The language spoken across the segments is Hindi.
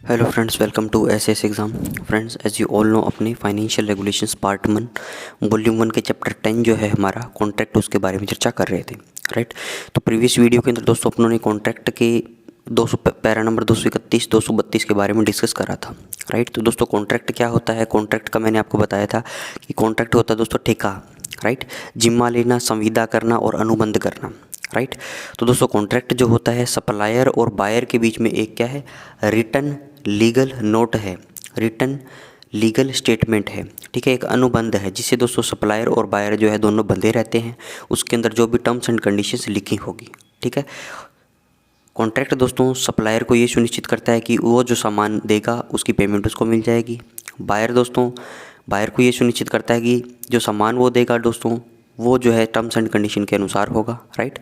Hello friends, welcome to SS exam. Friends, as you all know, अपने फाइनेंशियल रेगुलेशंस पार्ट 1 वॉल्यूम 1 के चैप्टर 10 जो है हमारा कॉन्ट्रैक्ट, उसके बारे में चर्चा कर रहे थे। राइट। तो प्रीवियस वीडियो के अंदर दोस्तों अपनों ने कॉन्ट्रैक्ट के 200 पैरा नंबर 231 232 के बारे में डिस्कस करा था। राइट। तो दोस्तों कॉन्ट्रैक्ट क्या होता है? कॉन्ट्रैक्ट का मैंने आपको बताया था कि कॉन्ट्रैक्ट होता है दोस्तों ठेका। राइट। जिम्मा लेना, संविदा करना और अनुबंध करना। राइट। तो दोस्तों कॉन्ट्रैक्ट जो होता है सप्लायर और बायर के बीच में एक क्या है? रिटन लीगल नोट है, रिटन लीगल स्टेटमेंट है। ठीक है, एक अनुबंध है जिससे दोस्तों सप्लायर और बायर जो है दोनों बंधे रहते हैं। उसके अंदर जो भी टर्म्स एंड कंडीशंस लिखी होगी। ठीक है। कॉन्ट्रैक्ट दोस्तों सप्लायर को ये सुनिश्चित करता है कि वो जो सामान देगा उसकी पेमेंट उसको मिल जाएगी। बायर दोस्तों, बायर को ये सुनिश्चित करता है कि जो सामान वो देगा दोस्तों वो जो है टर्म्स एंड कंडीशन के अनुसार होगा। राइट।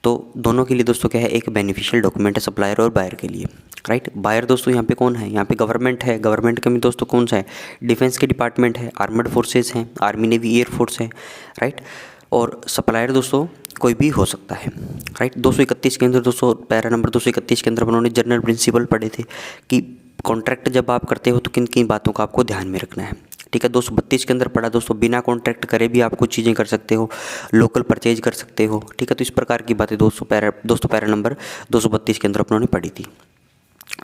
तो दोनों के लिए दोस्तों क्या है? एक बेनिफिशियल डॉक्यूमेंट है सप्लायर और बायर के लिए। राइट। बायर दोस्तों यहाँ पे कौन है? यहाँ पे गवर्नमेंट है। गवर्नमेंट का भी दोस्तों कौन सा है? डिफेंस के डिपार्टमेंट है, आर्मड फोर्सेस हैं, आर्मी नेवी एयर फोर्स है। राइट। और सप्लायर दोस्तों कोई भी हो सकता है। राइट। 231 के अंदर दोस्तों पैरा नंबर 231 के अंदर उन्होंने जनरल प्रिंसिपल पढ़े थे कि कॉन्ट्रैक्ट जब आप करते हो तो किन किन बातों का आपको ध्यान में रखना है। ठीक है। 232 के अंदर पढ़ा दोस्तों बिना कॉन्ट्रैक्ट करे भी आप कुछ चीज़ें कर सकते हो, लोकल परचेज कर सकते हो। ठीक है। तो इस प्रकार की बातें दोस्तों पैरा नंबर 232 के अंदर अपनों ने पढ़ी थी।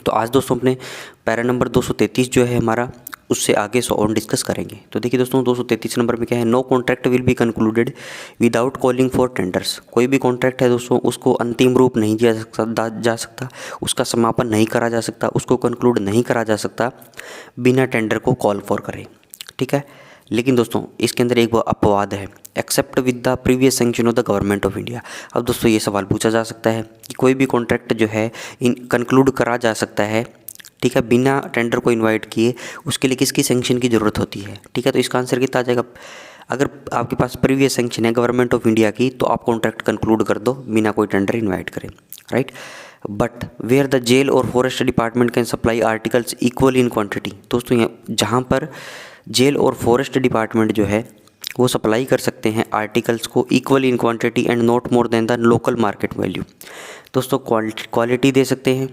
तो आज दोस्तों अपने पैरा नंबर 233 जो है हमारा, उससे आगे ऑन डिस्कस करेंगे। तो देखिए दोस्तों 233 नंबर में क्या है? No contract will be concluded without calling for tenders. कोई भी कॉन्ट्रैक्ट है दोस्तों उसको अंतिम रूप नहीं दिया जा सकता, उसका समापन नहीं करा जा सकता, उसको कंक्लूड नहीं करा जा सकता बिना टेंडर को कॉल फॉर करे। ठीक है। लेकिन दोस्तों इसके अंदर एक अपवाद है, except with the previous sanction of the government of India. अब दोस्तों ये सवाल पूछा जा सकता है कि कोई भी कॉन्ट्रैक्ट जो है कंक्लूड करा जा सकता है, ठीक है, बिना टेंडर को इनवाइट किए, उसके लिए किसकी सैंक्शन की ज़रूरत होती है? ठीक है। तो इसका आंसर कितना आ जाएगा? अगर आपके पास प्रीवियस सैंक्शन है गवर्नमेंट ऑफ इंडिया की तो आप कॉन्ट्रैक्ट कंक्लूड कर दो बिना कोई टेंडर इन्वाइट करें। Right. But where the jail or forest department can supply articles equal in quantity. दोस्तों यहाँ जहाँ पर जेल और फॉरेस्ट डिपार्टमेंट जो है वो सप्लाई कर सकते हैं आर्टिकल्स को equal in quantity and not more than the local market value. दोस्तों क्वालिटी दे सकते हैं।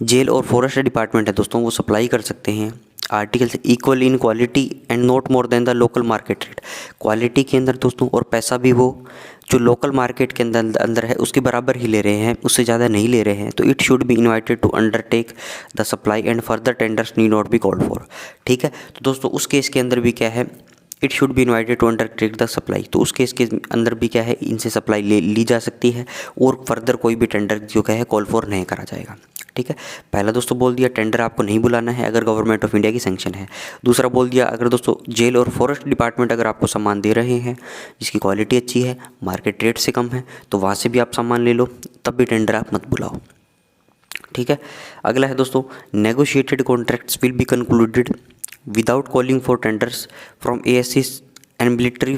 जेल और फॉरेस्ट डिपार्टमेंट है दोस्तों वो सप्लाई कर सकते हैं articles equal in quality and not more than the local market rate. Quality के अंदर दोस्तों और पैसा भी वो जो लोकल मार्केट के अंदर है उसके बराबर ही ले रहे हैं, उससे ज़्यादा नहीं ले रहे हैं। तो it should be invited to undertake the supply and further tenders need not be called for. ठीक है। तो दोस्तों उस केस के अंदर भी क्या है? It should be invited to undertake the supply. तो उस केस के अंदर भी क्या है? इनसे सप्लाई ली जा सकती है और फर्दर कोई भी टेंडर जो क्या है कॉल फॉर नहीं करा जाएगा। ठीक है। पहला दोस्तों बोल दिया टेंडर आपको नहीं बुलाना है अगर गवर्नमेंट ऑफ इंडिया की सैंक्शन है। दूसरा बोल दिया अगर दोस्तों जेल और फॉरेस्ट डिपार्टमेंट अगर आपको सामान दे रहे हैं जिसकी क्वालिटी अच्छी है, मार्केट रेट से कम है, तो वहाँ से भी आप सामान ले लो, तब भी टेंडर आप मत बुलाओ। ठीक है। अगला है दोस्तों negotiated contracts will be concluded without calling for tenders from एएससीज एंड मिलिट्री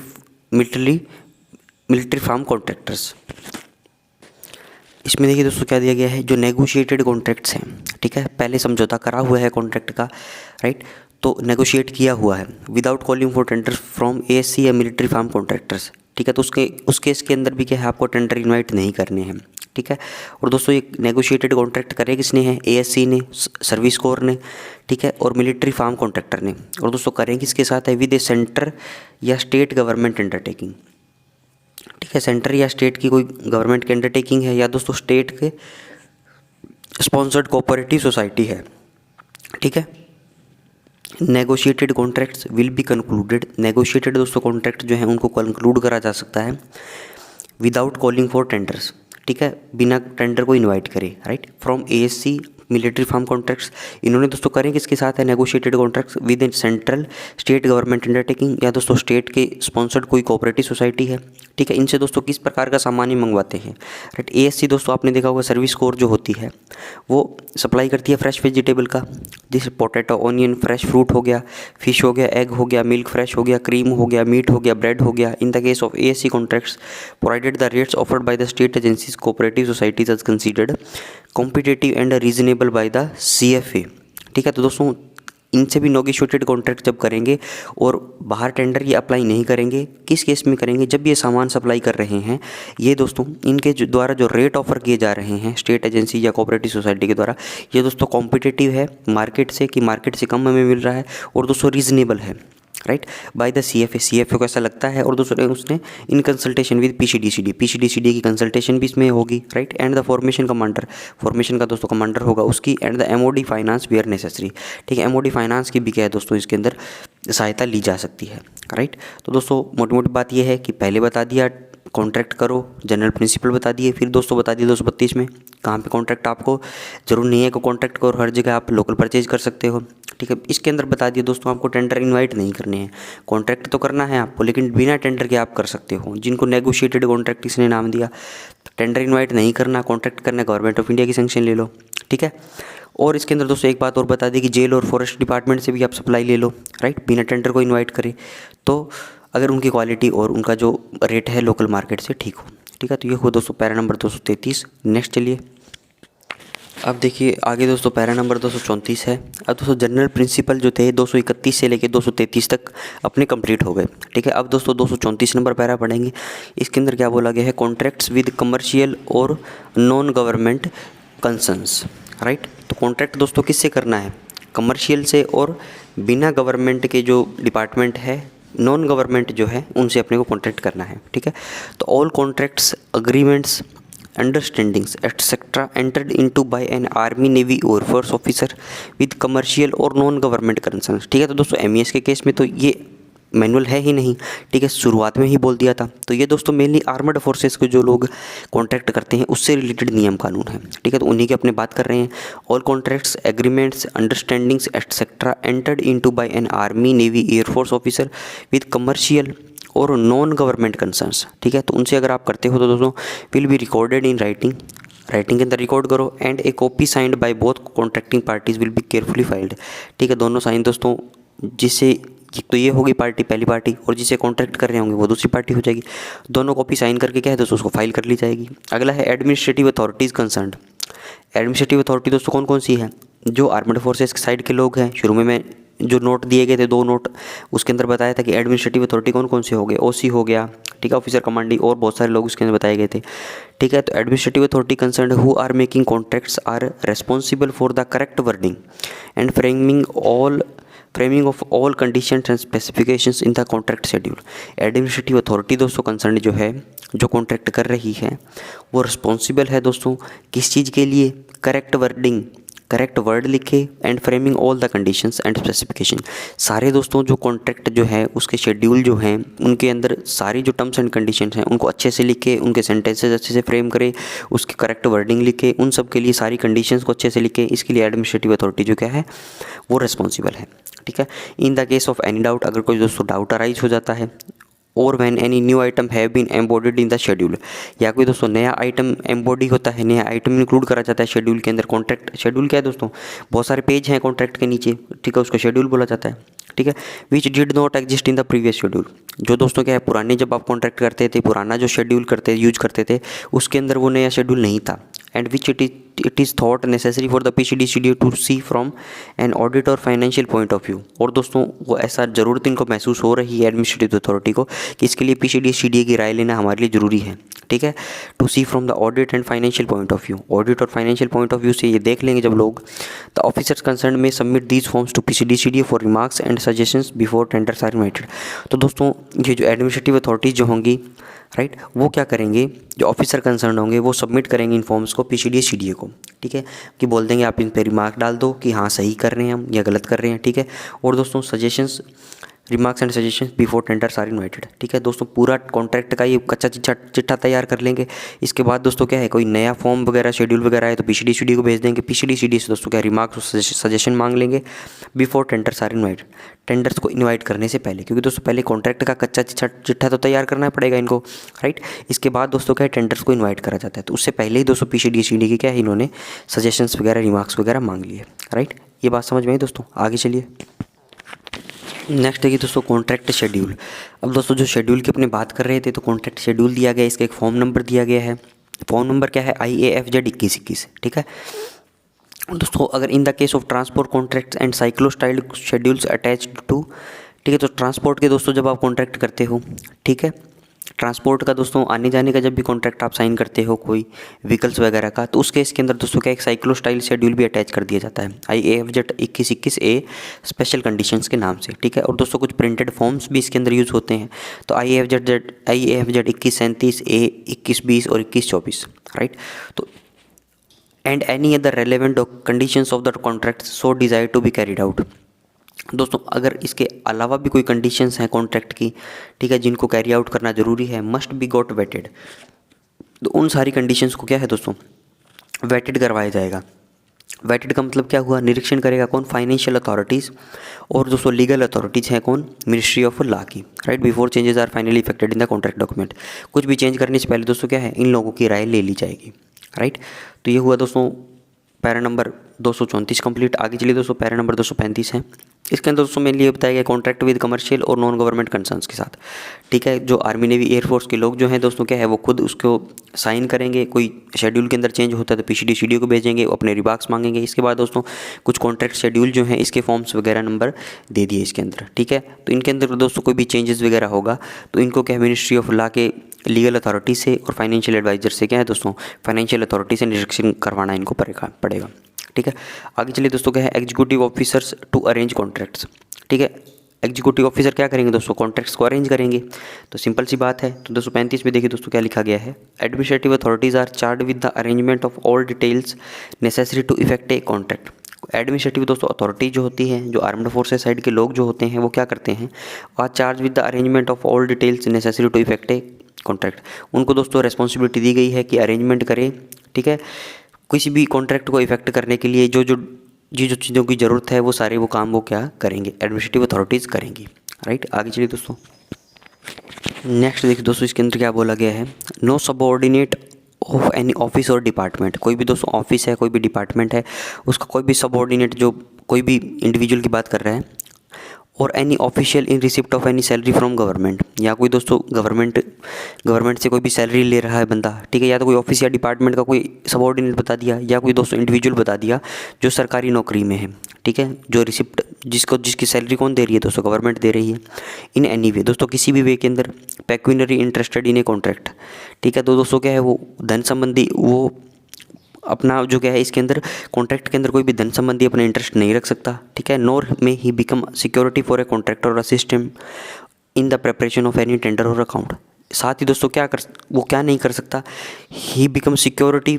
फार्म कॉन्ट्रैक्टर्स। इसमें देखिए दोस्तों क्या दिया गया है? जो नेगोशिएटेड कॉन्ट्रैक्ट्स हैं, ठीक है, पहले समझौता करा हुआ है कॉन्ट्रैक्ट का। राइट। तो नेगोशिएट किया हुआ है without calling for tenders from ASC या मिलिट्री फार्म कॉन्ट्रैक्टर्स। ठीक है। तो उस केस के अंदर भी क्या है? आपको टेंडर इन्वाइट नहीं करने हैं। ठीक है। और दोस्तों ये नेगोशिएटेड कॉन्ट्रैक्ट करे किसने है? एएससी ने, सर्विस कोर ने, ठीक है, और मिलिट्री फार्म कॉन्ट्रैक्टर ने। और दोस्तों करें किसके साथ है? विद ए सेंटर या स्टेट गवर्नमेंट अंडरटेकिंग। ठीक है। सेंटर या स्टेट की कोई गवर्नमेंट की अंडरटेकिंग है या दोस्तों स्टेट के स्पॉन्सर्ड कोऑपरेटिव सोसाइटी है। ठीक है। Negotiated contracts will be concluded. Negotiated दोस्तों कॉन्ट्रैक्ट जो है उनको कंक्लूड करा जा सकता है विदाउट कॉलिंग फॉर टेंडर्स। ठीक है। बिना टेंडर को इनवाइट करे। Right. From ASC military farm contracts इन्होंने दोस्तों करें किसके साथ है? Negotiated contracts with in central state government undertaking या दोस्तों स्टेट के स्पॉन्सर्ड कोई कोऑपरेटिव सोसाइटी है। ठीक है। इनसे दोस्तों किस प्रकार का सामान ही मंगवाते हैं? राइट। एएससी दोस्तों आपने देखा होगा सर्विस कोर जो होती है वो सप्लाई करती है फ्रेश वेजिटेबल का, जैसे पोटैटो, ऑनियन, फ्रेश फ्रूट हो गया, फिश हो गया, एग हो गया, मिल्क फ्रेश हो गया, क्रीम हो गया, मीट हो गया, ब्रेड हो गया। In the case of ASC contracts provided the rates offered by the state agencies cooperative societies as considered competitive and reasonable by the CFA. ठीक है। तो दोस्तों इनसे भी नेगोशिएटेड कॉन्ट्रैक्ट जब करेंगे और बाहर टेंडर ये अप्लाई नहीं करेंगे, किस केस में करेंगे, जब ये सामान सप्लाई कर रहे हैं ये दोस्तों, इनके जो द्वारा जो रेट ऑफर किए जा रहे हैं स्टेट एजेंसी या कोऑपरेटिव सोसाइटी के द्वारा, ये दोस्तों कॉम्पिटिटिव है मार्केट से, कि मार्केट से कम हमें मिल रहा है, और दोस्तों रीजनेबल है, राइट, बाय द CFA को ऐसा लगता है। और दूसरे उसने इन कंसल्टेशन विद PCDCD की कंसल्टेशन भी इसमें होगी, राइट, एंड द फॉर्मेशन का दोस्तों कमांडर होगा उसकी, and the MOD finance where necessary, ठीक है, MOD फाइनेंस की भी क्या है दोस्तों इसके अंदर सहायता ली जा सकती है, राइट। तो दोस्तों मोटी मोटी बात यह है कि पहले बता दिया कॉन्ट्रैक्ट करो, जनरल प्रिंसिपल बता दिए, फिर दोस्तों बता दिए 232 में कहाँ पे कॉन्ट्रैक्ट आपको जरूर नहीं है कि कॉन्ट्रैक्ट करो, हर जगह आप लोकल परचेज कर सकते हो, ठीक है। इसके अंदर बता दिए दोस्तों आपको टेंडर इनवाइट नहीं करने हैं, कॉन्ट्रैक्ट तो करना है आपको लेकिन बिना टेंडर के आप कर सकते हो, जिनको नेगोशिएटेड कॉन्ट्रैक्ट इसने नाम दिया। टेंडर इनवाइट नहीं करना, कॉन्ट्रैक्ट करना, गवर्नमेंट ऑफ इंडिया की सैंक्शन ले लो, ठीक है। और इसके अंदर दोस्तों एक बात और बता दी कि जेल और फॉरेस्ट डिपार्टमेंट से भी आप सप्लाई ले लो, राइट, बिना टेंडर को इन्वाइट करें, तो अगर उनकी क्वालिटी और उनका जो रेट है लोकल मार्केट से ठीक हो, ठीक है। तो ये हुआ दोस्तों पैरा नंबर 233। नेक्स्ट चलिए अब देखिए आगे दोस्तों पैरा नंबर 234 है। अब दोस्तों जनरल प्रिंसिपल जो थे 231 से लेके 233 तक अपने कंप्लीट हो गए, ठीक है। अब दोस्तों 234 नंबर पैरा पढ़ेंगे। इसके अंदर क्या बोला गया है, कॉन्ट्रैक्ट्स विद कमर्शियल और नॉन गवर्नमेंट कंसर्न्स, राइट। तो कॉन्ट्रैक्ट दोस्तों किससे करना है, कमर्शियल से और बिना गवर्नमेंट के जो डिपार्टमेंट है, नॉन गवर्नमेंट जो है उनसे अपने को कॉन्ट्रैक्ट करना है, ठीक है। तो all contracts agreements understandings etcetera entered into bye an army navy और फोर्स ऑफिसर विद कमर्शियल और नॉन गवर्नमेंट कंसर्न्स, ठीक है। तो दोस्तों MES के केस में तो ये मैनुअल है ही नहीं, ठीक है, शुरुआत में ही बोल दिया था। तो ये दोस्तों मेनली आर्मर्ड फोर्सेस को जो लोग कॉन्ट्रैक्ट करते हैं उससे रिलेटेड नियम कानून है, ठीक है। तो उन्हीं की अपने बात कर रहे हैं। All contracts agreements understandings etcetera entered into bye an army navy air force officer with commercial और नॉन गवर्नमेंट कंसर्न्स, ठीक है। तो उनसे अगर आप करते हो तो दोस्तों will be recorded in writing के अंदर रिकॉर्ड करो, and A copy signed by both contracting parties will be carefully filed, ठीक है। दोनों साइन दोस्तों, जिससे तो ये होगी पार्टी पहली पार्टी, और जिसे कॉन्ट्रैक्ट कर रहे होंगे वो दूसरी पार्टी हो जाएगी। दोनों कॉपी साइन करके क्या है दोस्तों उसको फाइल कर ली जाएगी। अगला है administrative authorities concerned. Administrative authority दोस्तों कौन कौन सी है, जो आर्मड फोर्सेस की साइड के लोग हैं। शुरू में मैं जो नोट दिए गए थे 2 नोट, उसके अंदर बताया था कि एडमिनिस्ट्रेटिव अथॉरिटी कौन कौन से हो गए, OC हो गया, ठीक है, ऑफिसर कमांडिंग, और बहुत सारे लोग उसके अंदर बताए गए थे, ठीक है। तो administrative authority concerned who are making contracts are responsible for the correct wording and framing of all conditions and specifications in the contract schedule. Administrative authority दोस्तों कंसर्न जो है, जो कॉन्ट्रैक्ट कर रही है, वो रिस्पॉन्सिबल है दोस्तों किस चीज़ के लिए, करेक्ट वर्ड लिखे, and framing all the conditions and specification. सारे दोस्तों जो कॉन्ट्रैक्ट जो है उसके शेड्यूल जो हैं उनके अंदर सारी जो टर्म्स एंड कंडीशंस हैं उनको अच्छे से लिखे, उनके सेंटेंसेस अच्छे से फ्रेम करे, उसकी करेक्ट वर्डिंग लिखे, उन सब के लिए सारी कंडीशंस को अच्छे से लिखे। इसके लिए एडमिनिस्ट्रेटिव अथॉरिटी जो क्या है वो रिस्पॉन्सिबल है, ठीक है। In the case of any doubt, अगर कोई दोस्तों डाउट अराइज हो जाता है, और when any new item have been embodied in the schedule, या कोई दोस्तों नया आइटम एम्बॉडी होता है, नया आइटम इंक्लूड करा जाता है शेड्यूल के अंदर। कॉन्ट्रैक्ट शेड्यूल क्या है दोस्तों, बहुत सारे पेज हैं कॉन्ट्रैक्ट के नीचे, ठीक है, उसको शेड्यूल बोला जाता है, ठीक है। Which did not exist in the previous schedule, जो दोस्तों क्या है पुराने जब आप कॉन्ट्रैक्ट करते थे, पुराना जो शेड्यूल यूज करते थे उसके अंदर वो नया शेड्यूल नहीं था। And which it is thought necessary for the PCDCD to see from an audit और फाइनेंशियल पॉइंट ऑफ व्यू। और दोस्तों वो ऐसा ज़रूरत इनको महसूस हो रही है एडमिनिस्ट्रेटिव अथॉरिटी को कि इसके लिए PCDCD की राय लेना हमारे लिए ज़रूरी है, ठीक है। To see from the audit and financial point of view, audit और फाइनेंशियल पॉइंट ऑफ व्यू से ये देख लेंगे जब लोग, द ऑफिसर्स कंसर्न में submit these forms to PCDCD for remarks and suggestions before tenders are invited. तो दोस्तों ये जो एडमिनिस्ट्रेटिव अथॉरिटीज़ जो होंगी, राइट, वो क्या करेंगे, जो ऑफिसर कंसर्न होंगे वो सबमिट करेंगे इन फॉर्म्स को PCDCD को, ठीक है, कि बोल देंगे आप इन पे रिमार्क डाल दो कि हाँ सही कर रहे हैं हम या गलत कर रहे हैं, ठीक है। और दोस्तों suggestions, remarks and suggestions before tenders are invited, ठीक है। दोस्तों पूरा कॉन्ट्रैक्ट का ये कच्चा चिट्ठा तैयार कर लेंगे। इसके बाद दोस्तों क्या है, कोई नया फॉर्म वगैरह शेड्यूल वगैरह है तो PCDCD को भेज देंगे। PCDCD से दोस्तों क्या रिमार्क्स और सजेशन मांग लेंगे before tenders are invited, tenders को इन्वाइट करने से पहले, क्योंकि दोस्तों पहले कॉन्ट्रैक्ट का कच्चा चिट्ठा तो तैयार करना पड़ेगा इनको, राइट। इसके बाद दोस्तों क्या है टेंडर्स को इन्वाइट करा जाता है, तो उससे पहले ही दोस्तों PCDCD की क्या है इन्होंने सजेशंस वगैरह रिमार्क्स वगैरह मांग लिए, राइट। ये बात समझ में आई दोस्तों, आगे चलिए। नेक्स्ट है कि दोस्तों कॉन्ट्रैक्ट शेड्यूल। अब दोस्तों जो शेड्यूल की अपने बात कर रहे थे, तो कॉन्ट्रैक्ट शेड्यूल दिया गया है, इसका एक फॉर्म नंबर दिया गया है। फॉर्म नंबर क्या है, IAFZ 2121, ठीक है। दोस्तों अगर in the case of transport contracts and cyclostyle schedules attached to, ठीक है, तो ट्रांसपोर्ट के दोस्तों जब आप कॉन्ट्रैक्ट करते हो, ठीक है, ट्रांसपोर्ट का दोस्तों आने जाने का जब भी कॉन्ट्रैक्ट आप साइन करते हो कोई व्हीकल्स वगैरह का, तो उस केस के अंदर दोस्तों क्या एक साइक्लोस्टाइल शेड्यूल भी अटैच कर दिया जाता है IAFZ 2121A स्पेशल कंडीशंस के नाम से, ठीक है। और दोस्तों कुछ प्रिंटेड फॉर्म्स भी इसके अंदर यूज़ होते हैं, तो IAFZ 2137A 2120 और 2124, राइट। तो and any other relevant conditions of the contract so desire to be carried out. दोस्तों अगर इसके अलावा भी कोई कंडीशंस हैं कॉन्ट्रैक्ट की, ठीक है, जिनको कैरी आउट करना ज़रूरी है, मस्ट बी गॉट वेटेड, तो उन सारी कंडीशंस को क्या है दोस्तों, वेटेड करवाया जाएगा। वेटेड का मतलब क्या हुआ, निरीक्षण करेगा कौन, फाइनेंशियल अथॉरिटीज़, और दोस्तों लीगल अथॉरिटीज़ हैं कौन, मिनिस्ट्री ऑफ लॉ की, right. Before changes are finally effected in the contract document, कुछ भी चेंज करने से पहले दोस्तों क्या है, इन लोगों की राय ले ली जाएगी, राइट। तो ये हुआ दोस्तों पैरा नंबर 234 कंप्लीट। आगे चलिए दोस्तों पैरा नंबर 235 है। इसके अंदर दोस्तों मेनली ये बताया गया कॉन्ट्रैक्ट विद कमर्शियल और नॉन गवर्नमेंट कंसर्न्स के साथ, ठीक है। जो आर्मी नेवी एयरफोर्स के लोग जो हैं दोस्तों क्या है, वो खुद उसको साइन करेंगे, कोई शेड्यूल के अंदर चेंज होता है तो PCD CDO को भेजेंगे, वो अपने रिमार्क्स मांगेंगे। इसके बाद दोस्तों कुछ कॉन्ट्रैक्ट शेड्यूल जो हैं इसके फॉर्म्स वगैरह नंबर दे दिए इसके अंदर, ठीक है। तो इनके अंदर दोस्तों कोई भी चेंजेस वगैरह होगा तो इनको क्या है, मिनिस्ट्री ऑफ लॉ के लीगल अथॉरिटी से और फाइनेंशियल एडवाइजर से क्या है दोस्तों, फाइनेंशियल अथॉरिटी से निरीक्षण करवाना इनको पड़ेगा, ठीक है। आगे चलिए दोस्तों क्या है, executive officers to arrange contracts, ठीक है। एग्जीक्यूटिव ऑफिसर क्या करेंगे दोस्तों, कॉन्ट्रैक्ट्स को अरेंज करेंगे। तो सिंपल सी बात है। तो 235 में देखिए दोस्तों क्या लिखा गया है, administrative authorities are charge with the arrangement of all details necessary to effect a contract. Administrative दोस्तों अथॉरिटी जो होती है, जो आर्म्ड फोर्सेस साइड के लोग जो होते हैं वो क्या करते हैं, are charge with the arrangement of all details necessary to effect a contract. उनको दोस्तों रिस्पॉन्सिबिलिटी दी गई है कि अरेंजमेंट करें, ठीक है, किसी भी कॉन्ट्रैक्ट को इफेक्ट करने के लिए जो चीज़ों की ज़रूरत है वो सारे वो काम वो क्या करेंगे, एडमिनिस्ट्रेटिव अथॉरिटीज़ करेंगी, राइट। आगे चलिए दोस्तों, नेक्स्ट देखिए दोस्तों इसके अंदर क्या बोला गया है, no subordinate of any office और डिपार्टमेंट। कोई भी दोस्तों ऑफिस है, कोई भी डिपार्टमेंट है, उसका कोई भी सबऑर्डिनेट जो कोई भी इंडिविजुअल की बात कर रहा है, और any official in receipt of any salary from government, या कोई दोस्तों गवर्नमेंट से कोई भी सैलरी ले रहा है बंदा, ठीक है, या तो कोई ऑफिस या डिपार्टमेंट का कोई सबऑर्डिनेट बता दिया, या कोई दोस्तों इंडिविजुअल बता दिया जो सरकारी नौकरी में है, ठीक है, जो रिसिप्ट जिसकी सैलरी कौन दे रही है दोस्तों, गवर्नमेंट दे रही है। इन एनी वे दोस्तों किसी भी वे के अंदर pecuniary interested in A contract, ठीक है। तो दोस्तों क्या है, वो धन संबंधी वो अपना जो क्या है इसके अंदर कॉन्ट्रैक्ट के अंदर कोई भी धन संबंधी अपना इंटरेस्ट नहीं रख सकता, ठीक है। नोर में he become security for a contractor or assistant in the preparation of any tender or account. साथ ही दोस्तों वो क्या नहीं कर सकता, he become security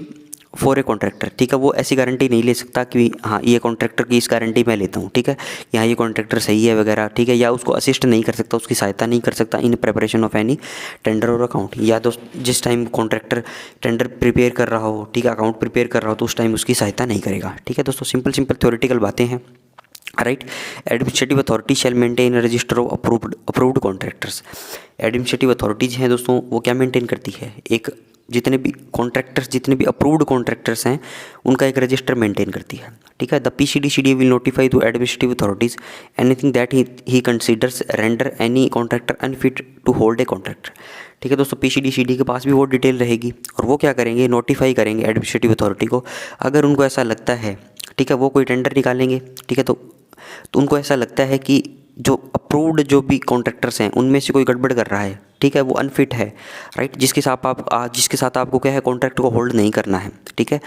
for a contractor, ठीक है। वो ऐसी गारंटी नहीं ले सकता कि हाँ ये कॉन्ट्रैक्टर की इस गारंटी मैं लेता हूँ, ठीक है, यहाँ ये कॉन्ट्रैक्टर सही है वगैरह, ठीक है, या उसको असिस्ट नहीं कर सकता, उसकी सहायता नहीं कर सकता in preparation of any tender or account. या दोस्त जिस टाइम कॉन्ट्रैक्टर टेंडर प्रिपेयर कर रहा हो, ठीक है, अकाउंट प्रिपेयर कर रहा हो, तो उस टाइम उसकी सहायता नहीं करेगा, ठीक है दोस्तों। सिंपल थ्योरेटिकल बातें हैं, right. Administrative authority shell maintain register of approved contractors. Administrative authorities हैं दोस्तों वो क्या मेंटेन करती है, एक जितने भी अप्रूव्ड कॉन्ट्रैक्टर्स हैं उनका एक रजिस्टर मेंटेन करती है, ठीक है। The PCD CDA will notify to administrative authorities anything that he considers render any contractor unfit to hold a contract, ठीक है दोस्तों। PCD CDA के पास भी वो डिटेल रहेगी और वो क्या करेंगे, नोटिफाई करेंगे एडमिनिस्ट्रेटिव अथॉरिटी को। अगर उनको ऐसा लगता है, ठीक है, वो कोई टेंडर निकालेंगे, ठीक है, तो उनको ऐसा लगता है कि जो अप्रूव्ड जो भी कॉन्ट्रैक्टर्स हैं उनमें से कोई गड़बड़ कर रहा है, ठीक है, वो अनफिट है, राइट, जिसके साथ आपको क्या है कॉन्ट्रैक्ट को होल्ड नहीं करना है, ठीक है।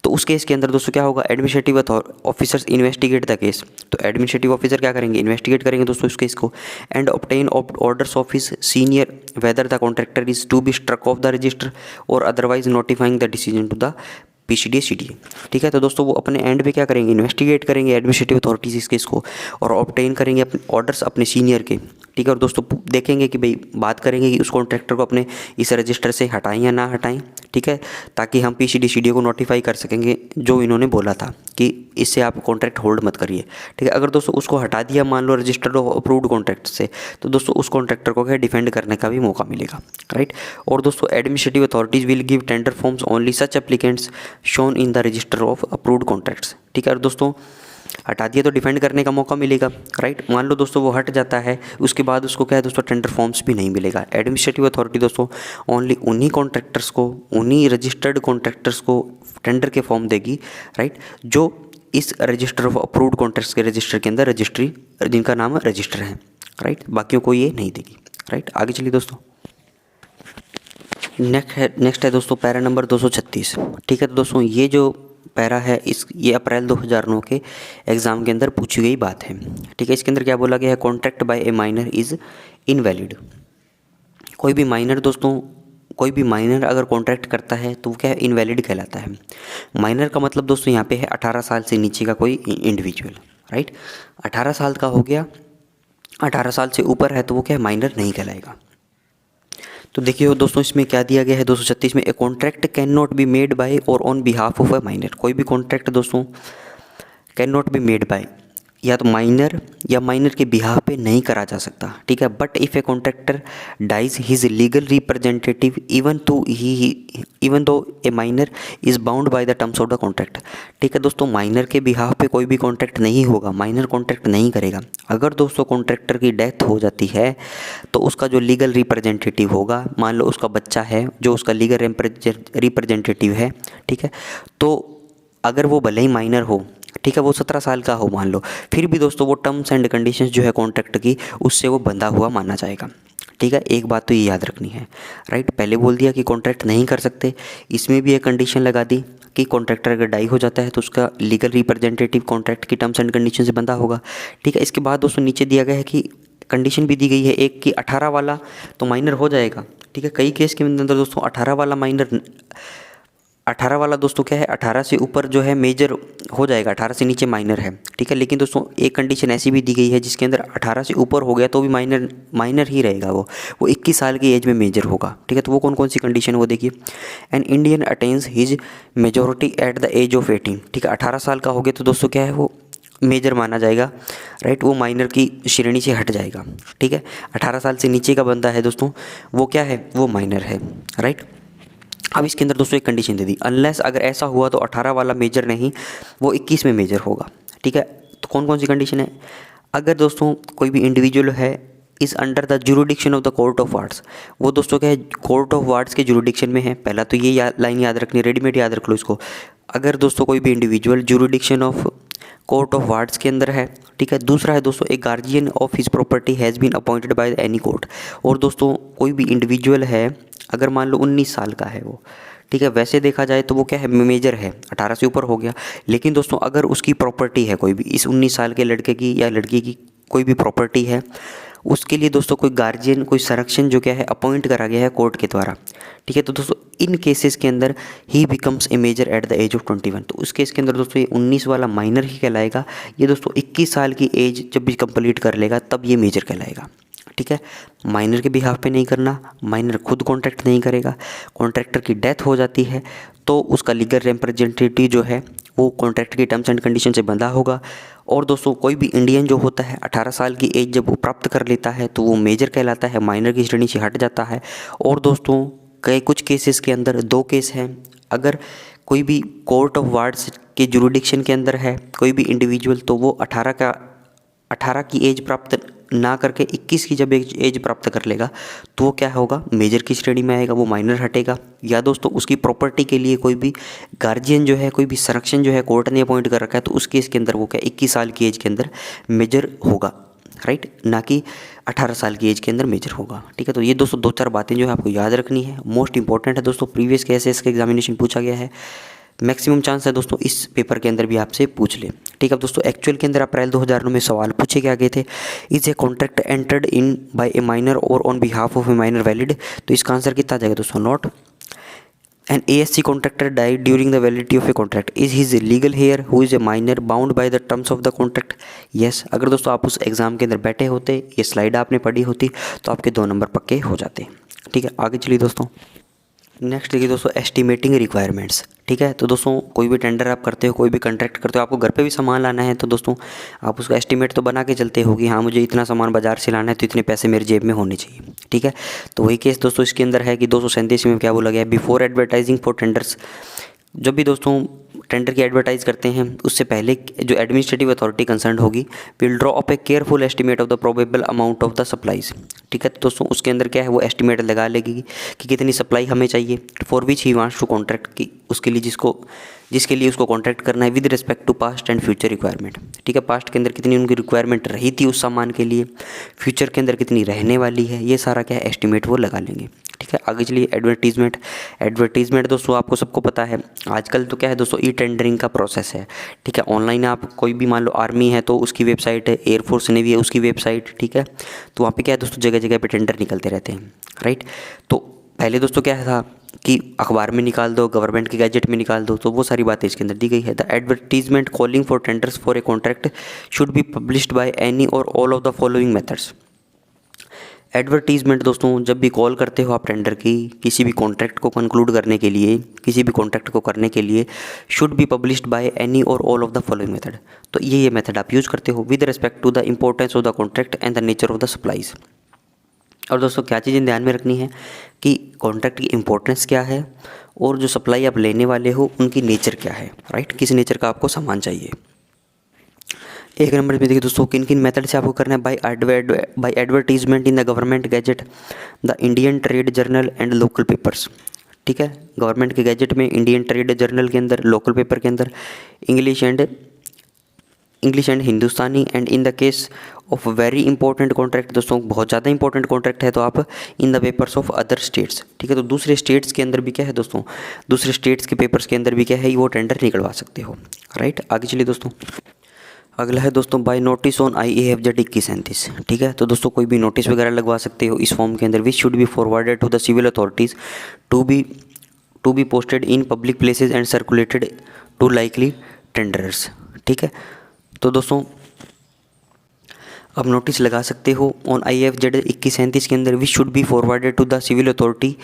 तो उस केस के अंदर दोस्तों क्या होगा, administrative officers investigate the case. तो एडमिनिस्ट्रेटिव ऑफिसर क्या करेंगे, इन्वेस्टिगेट करेंगे दोस्तों इस केस को, and obtain orders of his senior whether the contractor is to be struck off the register or otherwise notifying the decision to the PCD CDA, ठीक है। तो दोस्तों वो अपने एंड पे क्या करेंगे, इन्वेस्टिगेट करेंगे एडमिनिस्ट्रेटिव अथॉरिटीज़ इस केस को और ऑब्टेन करेंगे अपने ऑर्डर्स अपने सीनियर के, ठीक है। और दोस्तों देखेंगे कि भाई बात करेंगे कि उस कॉन्ट्रैक्टर को अपने इस रजिस्टर से हटाएं या ना हटाएं, ठीक है, ताकि हम PCD CDA को नोटिफाई कर सकेंगे जो इन्होंने बोला था कि इससे आप कॉन्ट्रैक्ट होल्ड मत करिए, ठीक है। अगर दोस्तों उसको हटा दिया मान लो रजिस्टर्ड ऑफ अप्रूव्ड कॉन्ट्रैक्ट से, तो दोस्तों उस कॉन्ट्रैक्टर को क्या डिफेंड करने का भी मौका मिलेगा, राइट। और दोस्तों administrative authorities will give tender forms only such applicants shown in the register of approved contracts, ठीक है। और दोस्तों हटा दिया तो डिफेंड करने का मौका मिलेगा, राइट। मान लो दोस्तों वो हट जाता है, उसके बाद उसको क्या है दोस्तों, टेंडर फॉर्म्स भी नहीं मिलेगा। एडमिनिस्ट्रेटिव अथॉरिटी दोस्तों ओनली उन्हीं कॉन्ट्रैक्टर्स को, उन्हीं रजिस्टर्ड कॉन्ट्रैक्टर्स को टेंडर के फॉर्म देगी, राइट, जो इस रजिस्टर ऑफ अप्रूव्ड कॉन्ट्रैक्ट्स के रजिस्टर के अंदर रजिस्ट्री, जिनका नाम रजिस्टर है, राइट। बाकियों को ये नहीं देगी, राइट। आगे चलिए दोस्तों, नेक्स्ट है दोस्तों पैरा नंबर 236। ठीक है, तो दोस्तों ये जो पैरा है ये अप्रैल 2009 के एग्ज़ाम के अंदर पूछी गई बात है। ठीक है, इसके अंदर क्या बोला गया है, contract by a minor is invalid. कोई भी माइनर दोस्तों, कोई भी माइनर अगर कॉन्ट्रैक्ट करता है तो वो क्या है, इनवैलिड कहलाता है। माइनर का मतलब दोस्तों यहाँ पे है 18 साल से नीचे का कोई इंडिविजुअल, राइट। 18 साल का हो गया, 18 साल से ऊपर है तो वो क्या है, माइनर नहीं कहलाएगा। तो देखिए दोस्तों इसमें क्या दिया गया है 236 में, a contract can not be made by or on behalf of a minor. कोई भी कॉन्ट्रैक्ट दोस्तों can not be made by, या तो माइनर या माइनर के बिहाफ पे नहीं करा जा सकता। ठीक है, but if a contractor dies his legal representative even though a minor is bound by the terms of the contract. ठीक है दोस्तों, माइनर के बिहाफ पे कोई भी कॉन्ट्रैक्ट नहीं होगा, माइनर कॉन्ट्रैक्ट नहीं करेगा। अगर दोस्तों कॉन्ट्रैक्टर की डेथ हो जाती है तो उसका जो लीगल रिप्रेजेंटेटिव होगा, मान लो उसका बच्चा है जो उसका लीगल रिप्रेजेंटेटिव है, ठीक है, तो अगर वो भले ही माइनर हो, ठीक है, वो 17 साल का हो मान लो, फिर भी दोस्तों वो टर्म्स एंड कंडीशंस जो है कॉन्ट्रैक्ट की, उससे वो बंधा हुआ माना जाएगा। ठीक है, एक बात तो ये याद रखनी है, राइट। पहले बोल दिया कि कॉन्ट्रैक्ट नहीं कर सकते, इसमें भी एक कंडीशन लगा दी कि कॉन्ट्रैक्टर अगर डाई हो जाता है तो उसका लीगल रिप्रेजेंटेटिव कॉन्ट्रैक्ट की टर्म्स एंड कंडीशन से बंधा होगा। ठीक है, इसके बाद दोस्तों नीचे दिया गया है कि कंडीशन भी दी गई है एक कि 18 वाला तो माइनर हो जाएगा। ठीक है, कई केस के अंदर दोस्तों 18 वाला माइनर, 18 वाला दोस्तों क्या है, 18 से ऊपर जो है मेजर हो जाएगा, 18 से नीचे माइनर है। ठीक है, लेकिन दोस्तों एक कंडीशन ऐसी भी दी गई है जिसके अंदर 18 से ऊपर हो गया तो भी माइनर ही रहेगा, वो 21 साल की एज में मेजर होगा। ठीक है, तो वो कौन कौन सी कंडीशन है वो देखिए, an Indian attains his majority at the age of 18। ठीक है, 18 साल का हो गया तो दोस्तों क्या है, वो मेजर माना जाएगा, राइट, वो माइनर की श्रेणी से हट जाएगा। ठीक है, 18 साल से नीचे का बंदा है दोस्तों, वो क्या है, वो माइनर है, राइट। अब इसके अंदर दोस्तों एक कंडीशन दे दी, अनलेस अगर ऐसा हुआ तो 18 वाला मेजर नहीं, वो 21 में मेजर होगा। ठीक है, तो कौन कौन सी कंडीशन है, अगर दोस्तों कोई भी इंडिविजुअल है is under the jurisdiction of the court of wards, वो दोस्तों क्या है, कोर्ट ऑफ वार्ड्स के जुरिडिक्शन में है। पहला तो ये लाइन याद रखनी, रेडीमेड याद रख लो इसको। अगर दोस्तों कोई भी individual jurisdiction of court of wards के अंदर है, ठीक है। दूसरा है दोस्तों, एक guardian of his property has been appointed by any court. और दोस्तों कोई भी इंडिविजुअल है अगर मान लो 19 साल का है वो, ठीक है, वैसे देखा जाए तो वो क्या है, मेजर है, 18 से ऊपर हो गया। लेकिन दोस्तों अगर उसकी प्रॉपर्टी है कोई भी, इस 19 साल के लड़के की या लड़की की कोई भी प्रॉपर्टी है, उसके लिए दोस्तों कोई गार्जियन, कोई संरक्षण जो क्या है अपॉइंट करा गया है कोर्ट के द्वारा। ठीक है, तो दोस्तों इन केसेस के अंदर he becomes a major at the age of 21। तो उस केस के अंदर दोस्तों ये 19 वाला माइनर ही कहलाएगा। ये दोस्तों 21 साल की एज जब भी कंप्लीट कर लेगा तब ये मेजर कहलाएगा। ठीक है, माइनर के बिहाफ पे नहीं करना, माइनर खुद कॉन्ट्रैक्ट नहीं करेगा, कॉन्ट्रैक्टर की डेथ हो जाती है तो उसका लीगल रिप्रेजेंटेटिव जो है वो कॉन्ट्रैक्ट की टर्म्स एंड कंडीशन से बंधा होगा। और दोस्तों कोई भी इंडियन जो होता है 18 साल की एज जब वो प्राप्त कर लेता है तो वो मेजर कहलाता है, माइनर की श्रेणी से हट जाता है। और दोस्तों कई कुछ केसेस के अंदर 2 केस हैं, अगर कोई भी कोर्ट ऑफ वार्ड्स के जुरिडिक्शन के अंदर है कोई भी इंडिविजुअल तो वो 18 की एज प्राप्त ना करके 21 की जब एज प्राप्त कर लेगा तो वो क्या होगा, मेजर की श्रेणी में आएगा, वो माइनर हटेगा। या दोस्तों उसकी प्रॉपर्टी के लिए कोई भी गार्जियन जो है, कोई भी संरक्षण जो है कोर्ट ने अपॉइंट कर रखा है तो उस केस के अंदर वो क्या 21 साल की एज के अंदर मेजर होगा, राइट, ना कि 18 साल की एज के अंदर मेजर होगा। ठीक है, तो ये दोस्तों 2-4 बातें जो है आपको याद रखनी है, मोस्ट इंपॉर्टेंट है दोस्तों। प्रीवियस के एसएस के एग्जामिनेशन पूछा गया है, मैक्सिमम चांस है दोस्तों इस पेपर के अंदर भी आपसे पूछ ले। ठीक है दोस्तों, एक्चुअल के अंदर अप्रैल 2009 में सवाल पूछे क्या गए थे, is a contract entered in by a minor or on behalf of a minor valid. तो इसका आंसर कितना जाएगा दोस्तों, not. An ASC contractor died during the validity of a contract, is his legal heir who is a minor bound by the terms of the contract. Yes, अगर दोस्तों आप उस एग्जाम के अंदर बैठे होते, ये स्लाइड आपने पढ़ी होती तो आपके 2 नंबर पक्के हो जाते। ठीक है, आगे चलिए दोस्तों, नेक्स्ट देखिए दोस्तों एस्टिमेटिंग रिक्वायरमेंट्स। ठीक है, तो दोस्तों कोई भी टेंडर आप करते हो, कोई भी कॉन्ट्रैक्ट करते हो, आपको घर पे भी सामान लाना है तो दोस्तों आप उसका एस्टिमेट तो बना के चलते हो कि हाँ मुझे इतना सामान बाजार से लाना है तो इतने पैसे मेरी जेब में होने चाहिए। ठीक है, तो वही केस दोस्तों इसके अंदर है कि 237 में क्या बोला गया है, बिफोर एडवर्टाइजिंग फॉर टेंडर्स, जब भी दोस्तों टेंडर की एडवर्टाइज करते हैं उससे पहले जो एडमिनिस्ट्रेटिव अथॉरिटी कंसर्न होगी will draw up A careful estimate of the probable amount of the supplies. ठीक है, तो दोस्तों उसके अंदर क्या है वो एस्टिमेट लगा लेगी कि कितनी सप्लाई हमें चाहिए, for which he wants to contract की, उसके लिए जिसके लिए उसको कॉन्ट्रैक्ट करना है, with respect to past and future requirement. ठीक है, पास्ट के अंदर कितनी उनकी रिक्वायरमेंट रही थी उस सामान के लिए, फ्यूचर के अंदर कितनी रहने वाली है, ये सारा क्या है एस्टिमेट वो लगा लेंगे। ठीक है, आगे चलिए एडवर्टीजमेंट दोस्तों आपको सबको पता है आजकल तो क्या है दोस्तों ई टेंडरिंग का प्रोसेस है। ठीक है, ऑनलाइन आप कोई भी मान लो आर्मी है तो उसकी वेबसाइट है, एयरफोर्स नेवी है उसकी वेबसाइट। ठीक है, तो वहाँ पे क्या है दोस्तों जगह जगह पे टेंडर निकलते रहते हैं। राइट, तो पहले दोस्तों क्या था कि अखबार में निकाल दो, गवर्नमेंट के गैजेट में निकाल दो, तो वो सारी बातें इसके अंदर दी गई है। The advertisement calling for tenders for a contract should be published by any or all of the following methods. Advertisement दोस्तों जब भी कॉल करते हो आप टेंडर की किसी भी कॉन्ट्रैक्ट को कंक्लूड करने के लिए, किसी भी कॉन्ट्रैक्ट को करने के लिए, should be published by any or all of the following method. तो ये मेथड आप यूज़ करते हो with respect to the importance of the contract and the nature of the supplies. और दोस्तों क्या चीज़ें ध्यान में रखनी है कि कॉन्ट्रैक्ट की इंपॉर्टेंस क्या है और जो सप्लाई आप लेने वाले हो उनकी नेचर क्या है। राइट, किस नेचर का आपको सामान चाहिए। एक नंबर पे देखिए दोस्तों किन किन मेथड से आपको करना है, by advertisement in the government gazette, the Indian trade journal and local papers. ठीक है, गवर्नमेंट के गैजेट में, इंडियन ट्रेड जर्नल के अंदर, लोकल पेपर के अंदर, English and Hindustani, and in the case of very important contract दोस्तों बहुत ज़्यादा इंपॉर्टेंट कॉन्ट्रैक्ट है तो आप in the papers of other states. ठीक है, तो दूसरे स्टेट्स के अंदर भी क्या है दोस्तों, दूसरे स्टेट्स के पेपर्स के अंदर भी क्या है वो टेंडर निकलवा सकते हो। राइट, आगे चलिए दोस्तों अगला है दोस्तों by notice on IAF Z 2137। ठीक है, तो दोस्तों कोई भी नोटिस वगैरह लगवा सकते हो इस फॉर्म के अंदर, which should be forwarded to the civil authorities to be posted in public places and circulated to likely tenderers. ठीक है, तो दोस्तों अब नोटिस लगा सकते हो ऑन IAF जेड 2137 के अंदर, which should be forwarded to the civil authority.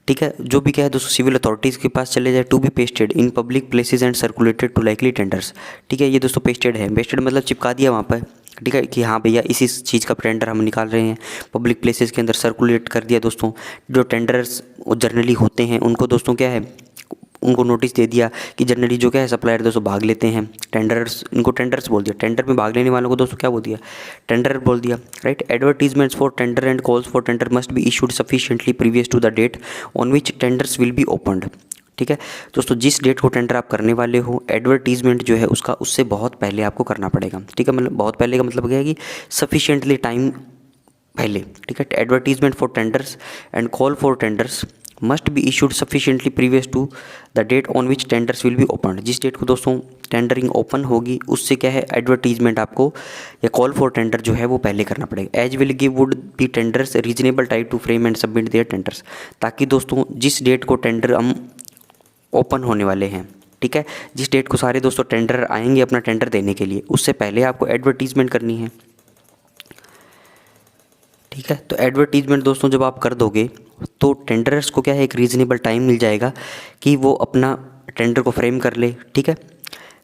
ठीक है, जो भी क्या है दोस्तों सिविल अथॉरिटीज़ के पास चले जाए, to be pasted in public places and circulated to likely tenders. ठीक है, ये दोस्तों पेस्टेड है, पेस्टेड मतलब चिपका दिया वहाँ पर। ठीक है, कि हाँ भैया इसी चीज़ का टेंडर हम निकाल रहे हैं, पब्लिक प्लेसेस के अंदर सर्कुलेट कर दिया दोस्तों। जो टेंडर्स जनरली होते हैं उनको दोस्तों क्या है उनको नोटिस दे दिया कि जनरली जो क्या है सप्लायर दोस्तों भाग लेते हैं, टेंडर्स, इनको टेंडर्स बोल दिया, टेंडर में भाग लेने वालों को दोस्तों क्या बोल दिया, टेंडर बोल दिया। Right, advertisements for tender and calls for tender must be issued sufficiently previous to the date on which tenders will be opened. ठीक है दोस्तों, जिस डेट को टेंडर आप करने वाले हो एडवर्टीजमेंट जो है उसका उससे बहुत पहले आपको करना पड़ेगा। ठीक है, मतलब बहुत पहले का मतलब क्या है कि सफिशिएंटली टाइम पहले। ठीक है, advertisement for tenders and call for tenders must be issued sufficiently previous to the date on which tenders will be open. जिस डेट को दोस्तों टेंडरिंग ओपन होगी उससे क्या है एडवर्टीजमेंट आपको या कॉल फॉर टेंडर जो है वो पहले करना पड़ेगा। As will give would be tenders reasonable time to frame and submit their tenders, ताकि दोस्तों जिस डेट को टेंडर हम ओपन होने वाले हैं, ठीक है, जिस डेट को सारे दोस्तों टेंडर आएंगे अपना टेंडर देने के लिए, उससे पहले आपको एडवर्टीजमेंट करनी है। ठीक है, तो एडवर्टीजमेंट दोस्तों जब आप कर दोगे तो टेंडरर्स को क्या है एक रीजनेबल टाइम मिल जाएगा कि वो अपना टेंडर को फ्रेम कर ले। ठीक है,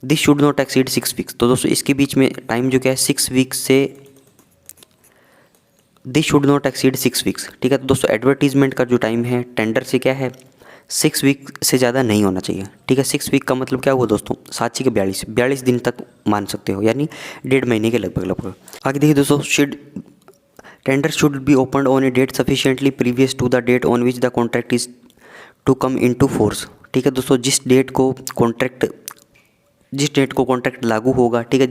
this should not exceed 6 weeks. तो दोस्तों इसके बीच में टाइम जो क्या है 6 वीक्स से, this should not exceed 6 weeks. ठीक है, तो दोस्तों एडवर्टीजमेंट का जो टाइम है टेंडर से क्या है 6 वीक से ज़्यादा नहीं होना चाहिए। ठीक है, 6 वीक का मतलब क्या हुआ दोस्तों 7 के 42 दिन तक मान सकते हो, यानी 1.5 महीने के लगभग। आगे देखिए दोस्तों, tender should be opened on a date sufficiently previous to the date on which the contract is to come into force. ठीक है दोस्तों, जिस डेट को कॉन्ट्रैक्ट लागू होगा, ठीक है,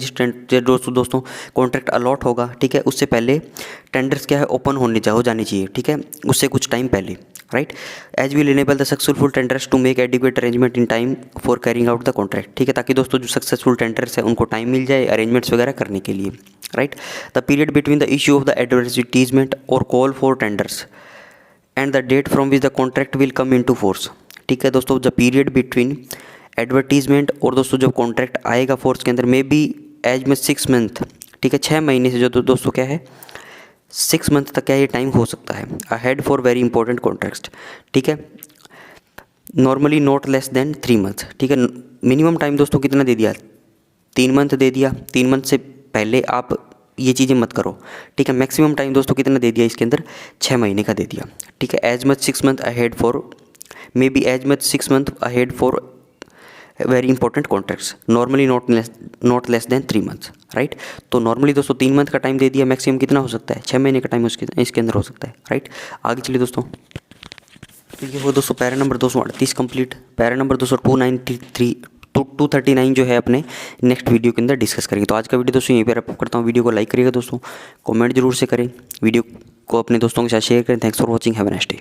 दोस्तों कॉन्ट्रैक्ट अलॉट होगा, ठीक है, उससे पहले टेंडर्स क्या है ओपन हो जानी चाहिए। ठीक है, उससे कुछ टाइम पहले। Right, as will enable the successful tenders to make adequate arrangement in time for carrying out the contract. ठीक है, ताकि दोस्तों जो सक्सेसफुल टेंडर्स है उनको टाइम मिल जाए अरेंजमेंट्स वगैरह करने के लिए। Right, the period between the issue of the advertisement or call for tenders and the date from which the contract will come into force. ठीक है दोस्तों, द पीरियड बिटवीन एडवर्टीजमेंट और दोस्तों जब कॉन्ट्रैक्ट आएगा फोर्स के अंदर में भी एज में 6 मंथ। ठीक है, 6 महीने से जो दोस्तों क्या है 6 मंथ तक क्या ये टाइम हो सकता है ahead for very important contracts. ठीक है, normally not less than 3 month. ठीक है, मिनिमम टाइम दोस्तों कितना दे दिया 3 मंथ दे दिया, 3 मंथ से पहले आप ये चीज़ें मत करो। ठीक है, मैक्सिमम टाइम दोस्तों कितना दे दिया इसके अंदर 6 महीने का दे दिया। ठीक है, as much 6 month ahead for may be as much 6 month ahead for very important contracts, normally not less than 3 months, right. तो नॉर्मली दोस्तों 3 मंथ का टाइम दे दिया, मैक्सिमम कितना हो सकता है, 6 महीने का टाइम इसके अंदर हो सकता है, राइट। आगे चलिए दोस्तों, तो ये वो दोस्तों para number 238 complete. Para number दोस्तों 239 जो है अपने नेक्स्ट वीडियो के अंदर डिस्कस करेंगे। तो आज का वीडियो दोस्तों यहीं पर अप करता हूँ। वीडियो को लाइक करिएगा दोस्तों, कमेंट जरूर से करें, वीडियो को अपने दोस्तों के साथ शेयर करें। Thanks for watching, have a nice day.